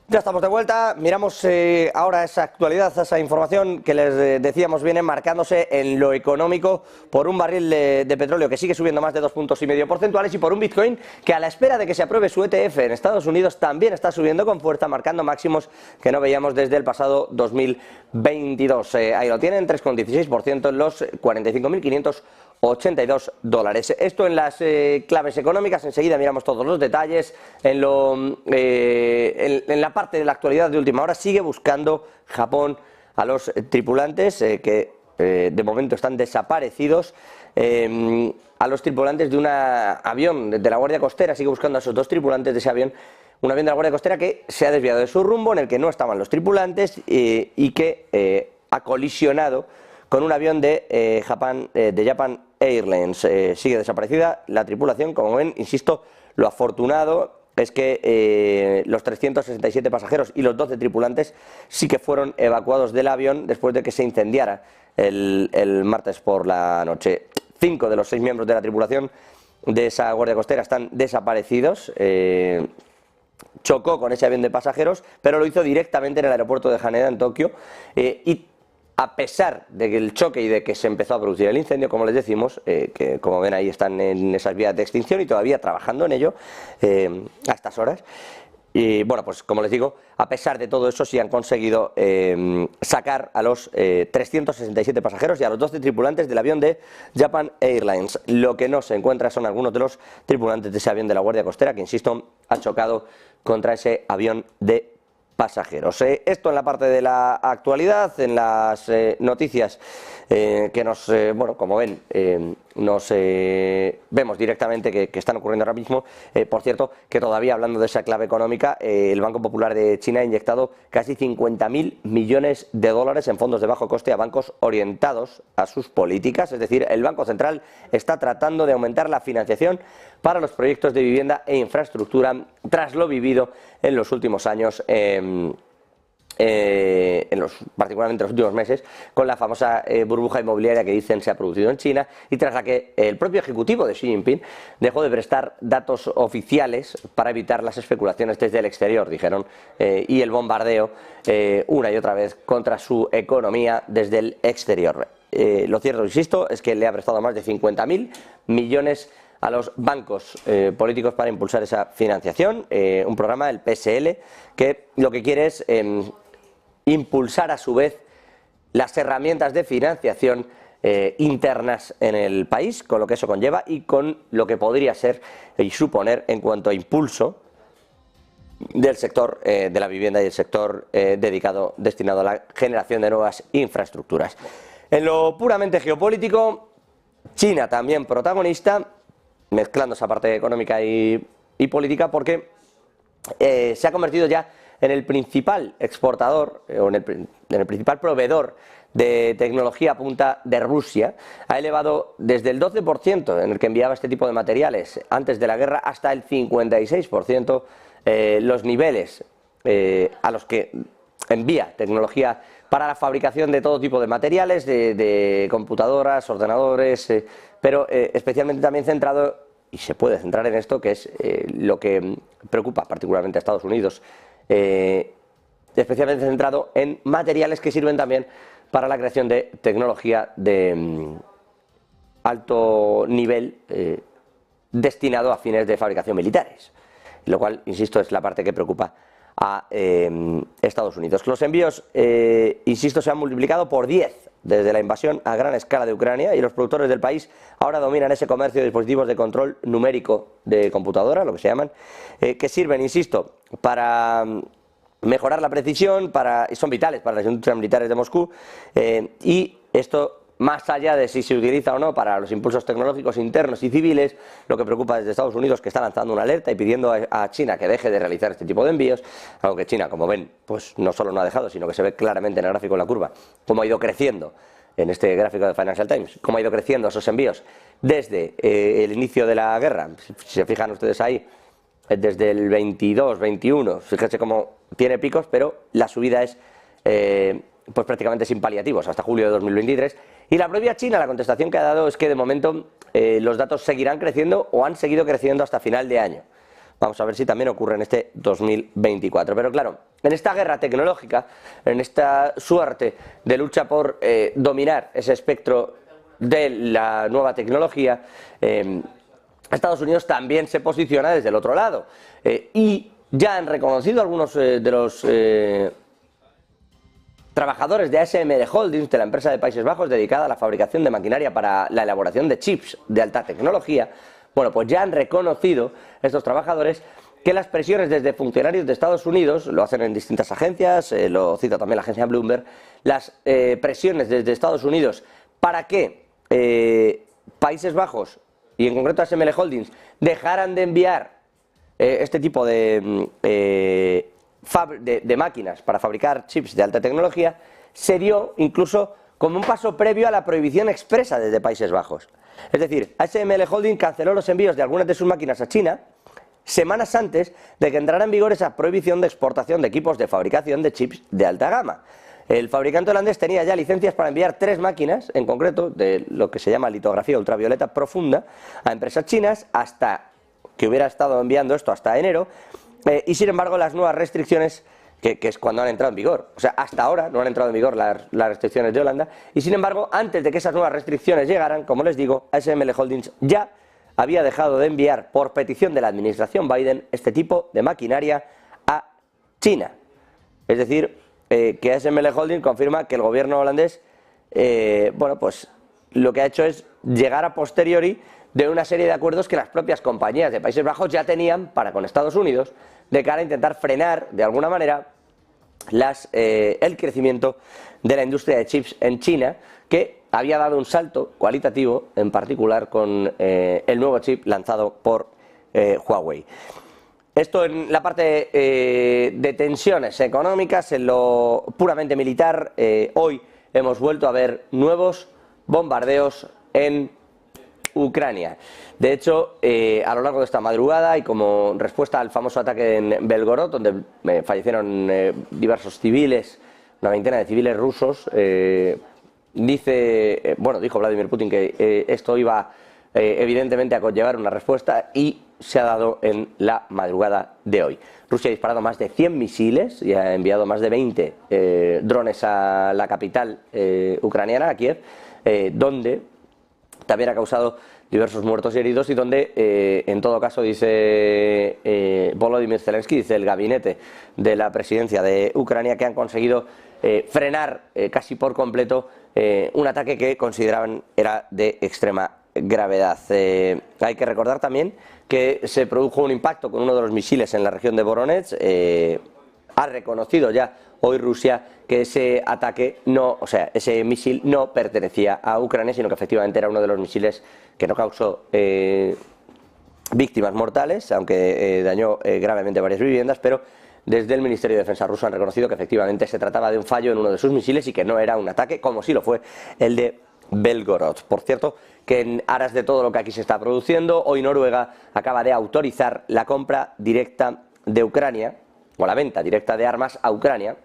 Ya estamos de vuelta, miramos ahora esa actualidad, esa información que les decíamos viene marcándose en lo económico por un barril de petróleo que sigue subiendo más de 2,5 puntos porcentuales y por un Bitcoin que a la espera de que se apruebe su ETF en Estados Unidos también está subiendo con fuerza, marcando máximos que no veíamos desde el pasado 2022. Ahí lo tienen, 3,16% en los 45.582 dólares. Esto en las claves económicas, enseguida miramos todos los detalles. En la parte de la actualidad de última hora sigue buscando Japón a los tripulantes que de momento están desaparecidos, a los tripulantes de un avión de la Guardia Costera, sigue buscando a esos dos tripulantes de ese avión. Un avión de la Guardia Costera que se ha desviado de su rumbo, en el que no estaban los tripulantes y que ha colisionado con un avión de Japan Airlines. Sigue desaparecida la tripulación. Como ven, insisto, lo afortunado es que los 367 pasajeros y los 12 tripulantes sí que fueron evacuados del avión después de que se incendiara el martes por la noche. 5 de los 6 miembros de la tripulación de esa Guardia Costera están desaparecidos. Chocó con ese avión de pasajeros, pero lo hizo directamente en el aeropuerto de Haneda, en Tokio, y a pesar de que el choque y de que se empezó a producir el incendio, como les decimos, que como ven ahí están en esas vías de extinción y todavía trabajando en ello a estas horas. Y bueno, pues como les digo, a pesar de todo eso sí han conseguido sacar a los 367 pasajeros y a los 12 tripulantes del avión de Japan Airlines. Lo que no se encuentra son algunos de los tripulantes de ese avión de la Guardia Costera que, insisto, ha chocado contra ese avión de pasajeros. Esto en la parte de la actualidad, en las noticias que nos, bueno, como ven, nos vemos directamente que están ocurriendo ahora mismo. Por cierto, que todavía hablando de esa clave económica, el Banco Popular de China ha inyectado casi 50.000 millones de dólares en fondos de bajo coste a bancos orientados a sus políticas. Es decir, el Banco Central está tratando de aumentar la financiación para los proyectos de vivienda e infraestructura tras lo vivido en los últimos años, particularmente en los últimos meses, con la famosa burbuja inmobiliaria que dicen se ha producido en China y tras la que el propio ejecutivo de Xi Jinping dejó de prestar datos oficiales para evitar las especulaciones desde el exterior, dijeron, y el bombardeo una y otra vez contra su economía desde el exterior. Lo cierto, insisto, es que le ha prestado más de 50.000 millones a los bancos políticos para impulsar esa financiación, un programa, el PSL, que lo que quiere es impulsar a su vez las herramientas de financiación internas en el país, con lo que eso conlleva y con lo que podría ser y suponer en cuanto a impulso del sector de la vivienda y el sector destinado a la generación de nuevas infraestructuras. En lo puramente geopolítico, China también protagonista, mezclando esa parte económica y política, porque se ha convertido ya en el principal exportador o en el principal proveedor de tecnología punta de Rusia. Ha elevado desde el 12% en el que enviaba este tipo de materiales antes de la guerra hasta el 56% los niveles a los que envía tecnología para la fabricación de todo tipo de materiales, de computadoras, ordenadores, pero especialmente también centrado, y se puede centrar en esto, que es lo que preocupa particularmente a Estados Unidos, especialmente centrado en materiales que sirven también para la creación de tecnología de alto nivel destinado a fines de fabricación militares, lo cual, insisto, es la parte que preocupa a Estados Unidos. Los envíos, insisto, se han multiplicado por 10 desde la invasión a gran escala de Ucrania y los productores del país ahora dominan ese comercio de dispositivos de control numérico de computadora, lo que se llaman, que sirven, insisto, para mejorar la precisión, son vitales para las industrias militares de Moscú, y esto, más allá de si se utiliza o no para los impulsos tecnológicos internos y civiles, lo que preocupa desde Estados Unidos, que está lanzando una alerta y pidiendo a China que deje de realizar este tipo de envíos, algo que China, como ven, pues no solo no ha dejado, sino que se ve claramente en el gráfico de la curva, cómo ha ido creciendo, en este gráfico de Financial Times, cómo ha ido creciendo esos envíos desde el inicio de la guerra. Si se fijan ustedes ahí, desde el 22, 21, fíjense cómo tiene picos, pero la subida es pues prácticamente sin paliativos hasta julio de 2023. Y la propia China, la contestación que ha dado es que de momento los datos seguirán creciendo o han seguido creciendo hasta final de año. Vamos a ver si también ocurre en este 2024. Pero claro, en esta guerra tecnológica, en esta suerte de lucha por dominar ese espectro de la nueva tecnología, Estados Unidos también se posiciona desde el otro lado. Y ya han reconocido algunos de los trabajadores de ASML Holdings, de la empresa de Países Bajos dedicada a la fabricación de maquinaria para la elaboración de chips de alta tecnología. Bueno, pues ya han reconocido estos trabajadores que las presiones desde funcionarios de Estados Unidos, lo hacen en distintas agencias, lo cita también la agencia Bloomberg, las presiones desde Estados Unidos para que Países Bajos y en concreto ASML Holdings dejaran de enviar este tipo de máquinas para fabricar chips de alta tecnología, se dio incluso como un paso previo a la prohibición expresa desde Países Bajos. Es decir, ASML Holding canceló los envíos de algunas de sus máquinas a China semanas antes de que entrara en vigor esa prohibición de exportación de equipos de fabricación de chips de alta gama. El fabricante holandés tenía ya licencias para enviar 3 máquinas, en concreto, de lo que se llama litografía ultravioleta profunda, a empresas chinas, hasta que hubiera estado enviando esto hasta enero, y sin embargo las nuevas restricciones, que es cuando han entrado en vigor, o sea, hasta ahora no han entrado en vigor las restricciones de Holanda, y sin embargo, antes de que esas nuevas restricciones llegaran, como les digo, ASML Holdings ya había dejado de enviar, por petición de la administración Biden, este tipo de maquinaria a China. Es decir, que ASML Holding confirma que el gobierno holandés, bueno, pues lo que ha hecho es llegar a posteriori de una serie de acuerdos que las propias compañías de Países Bajos ya tenían para con Estados Unidos, de cara a intentar frenar de alguna manera el crecimiento de la industria de chips en China, que había dado un salto cualitativo, en particular con el nuevo chip lanzado por Huawei. Esto en la parte de tensiones económicas. En lo puramente militar, hoy hemos vuelto a ver nuevos bombardeos en Ucrania. De hecho, a lo largo de esta madrugada y como respuesta al famoso ataque en Belgorod, donde fallecieron diversos civiles, una veintena de civiles rusos, dijo Vladimir Putin que esto iba evidentemente a conllevar una respuesta y se ha dado en la madrugada de hoy. Rusia ha disparado más de 100 misiles y ha enviado más de 20 drones a la capital ucraniana, a Kiev, donde también ha causado diversos muertos y heridos y donde, en todo caso, dice Volodymyr Zelensky, dice el gabinete de la presidencia de Ucrania, que han conseguido frenar casi por completo un ataque que consideraban era de extrema gravedad. Hay que recordar también que se produjo un impacto con uno de los misiles en la región de Voronezh. Ha reconocido ya hoy Rusia que ese ataque ese misil no pertenecía a Ucrania, sino que efectivamente era uno de los misiles que no causó víctimas mortales, aunque dañó gravemente varias viviendas, pero desde el Ministerio de Defensa ruso han reconocido que efectivamente se trataba de un fallo en uno de sus misiles y que no era un ataque, como sí lo fue el de Belgorod. Por cierto, que en aras de todo lo que aquí se está produciendo, hoy Noruega acaba de autorizar la compra directa de Ucrania, o la venta directa de armas a Ucrania,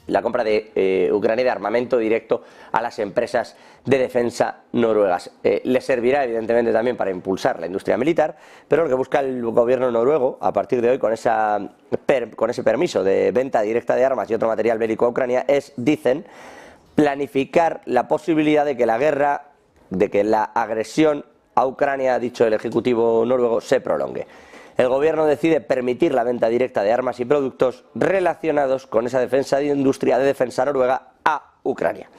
la compra de Ucrania de armamento directo a las empresas de defensa noruegas. Le servirá evidentemente también para impulsar la industria militar, pero lo que busca el gobierno noruego a partir de hoy con ese permiso de venta directa de armas y otro material bélico a Ucrania es, dicen, planificar la posibilidad de que la guerra, de que la agresión a Ucrania, ha dicho el ejecutivo noruego, se prolongue. El gobierno decide permitir la venta directa de armas y productos relacionados con esa defensa de industria de defensa noruega a Ucrania.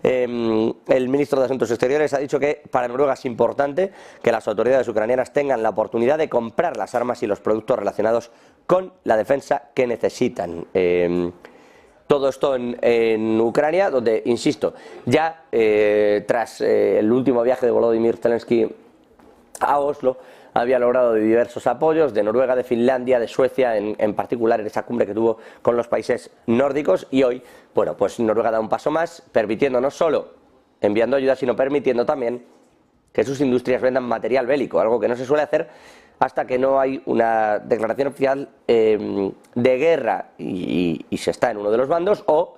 El ministro de Asuntos Exteriores ha dicho que para Noruega es importante que las autoridades ucranianas tengan la oportunidad de comprar las armas y los productos relacionados con la defensa que necesitan. Todo esto en Ucrania, donde, insisto, ya tras el último viaje de Volodymyr Zelensky a Oslo, había logrado diversos apoyos de Noruega, de Finlandia, de Suecia, en particular en esa cumbre que tuvo con los países nórdicos, y hoy, bueno, pues Noruega da un paso más, permitiendo no solo enviando ayuda, sino permitiendo también que sus industrias vendan material bélico, algo que no se suele hacer hasta que no hay una declaración oficial de guerra y se está en uno de los bandos, o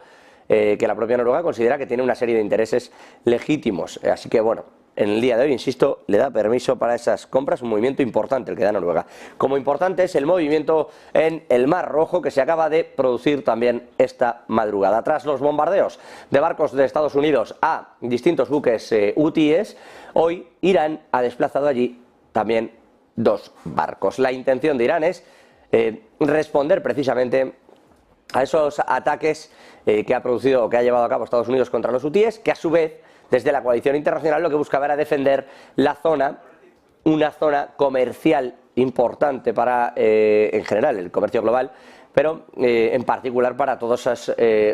que la propia Noruega considera que tiene una serie de intereses legítimos. Así que, bueno, en el día de hoy, insisto, le da permiso para esas compras, un movimiento importante el que da Noruega. Como importante es el movimiento en el Mar Rojo que se acaba de producir también esta madrugada. Tras los bombardeos de barcos de Estados Unidos a distintos buques hutíes, hoy Irán ha desplazado allí también 2 barcos. La intención de Irán es responder precisamente a esos ataques que ha producido o que ha llevado a cabo Estados Unidos contra los hutíes, que a su vez desde la coalición internacional lo que buscaba era defender la zona, una zona comercial importante para, en general, el comercio global, pero en particular para toda esa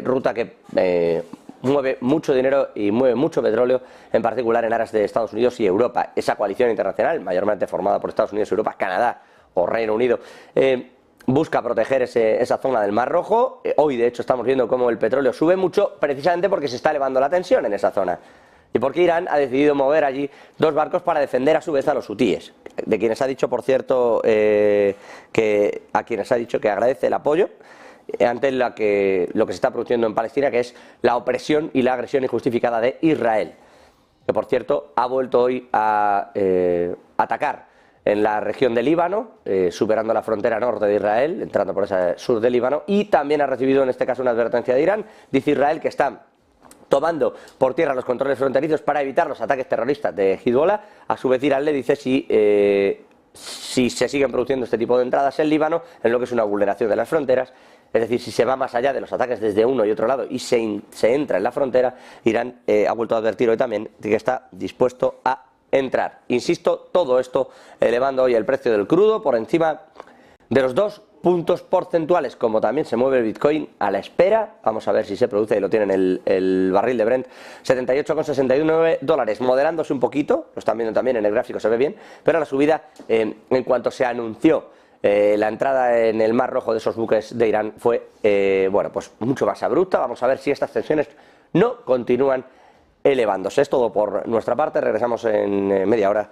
ruta que mueve mucho dinero y mueve mucho petróleo, en particular en aras de Estados Unidos y Europa. Esa coalición internacional, mayormente formada por Estados Unidos, Europa, Canadá o Reino Unido, busca proteger esa zona del Mar Rojo. Hoy, de hecho, estamos viendo cómo el petróleo sube mucho, precisamente porque se está elevando la tensión en esa zona. Y porque Irán ha decidido mover allí 2 barcos para defender a su vez a los hutíes, de quienes ha dicho, por cierto, que agradece el apoyo ante lo que se está produciendo en Palestina, que es la opresión y la agresión injustificada de Israel, que por cierto ha vuelto hoy a atacar en la región del Líbano, superando la frontera norte de Israel, entrando por ese sur del Líbano, y también ha recibido en este caso una advertencia de Irán. Dice Israel que está tomando por tierra los controles fronterizos para evitar los ataques terroristas de Hezbollah. A su vez Irán le dice si se siguen produciendo este tipo de entradas en Líbano, en lo que es una vulneración de las fronteras, es decir, si se va más allá de los ataques desde uno y otro lado y se entra en la frontera, Irán ha vuelto a advertir hoy también de que está dispuesto a entrar. Insisto, todo esto elevando hoy el precio del crudo por encima de los 2 puntos porcentuales, como también se mueve el Bitcoin a la espera. Vamos a ver si se produce, y lo tienen el barril de Brent, $78,69, moderándose un poquito, lo están viendo también en el gráfico, se ve bien, pero la subida, en cuanto se anunció la entrada en el Mar Rojo de esos buques de Irán, fue bueno, pues mucho más abrupta. Vamos a ver si estas tensiones no continúan elevándose. Es todo por nuestra parte. Regresamos en media hora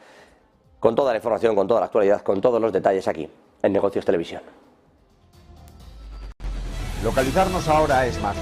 con toda la información, con toda la actualidad, con todos los detalles aquí en Negocios Televisión. Localizarnos ahora es más fácil.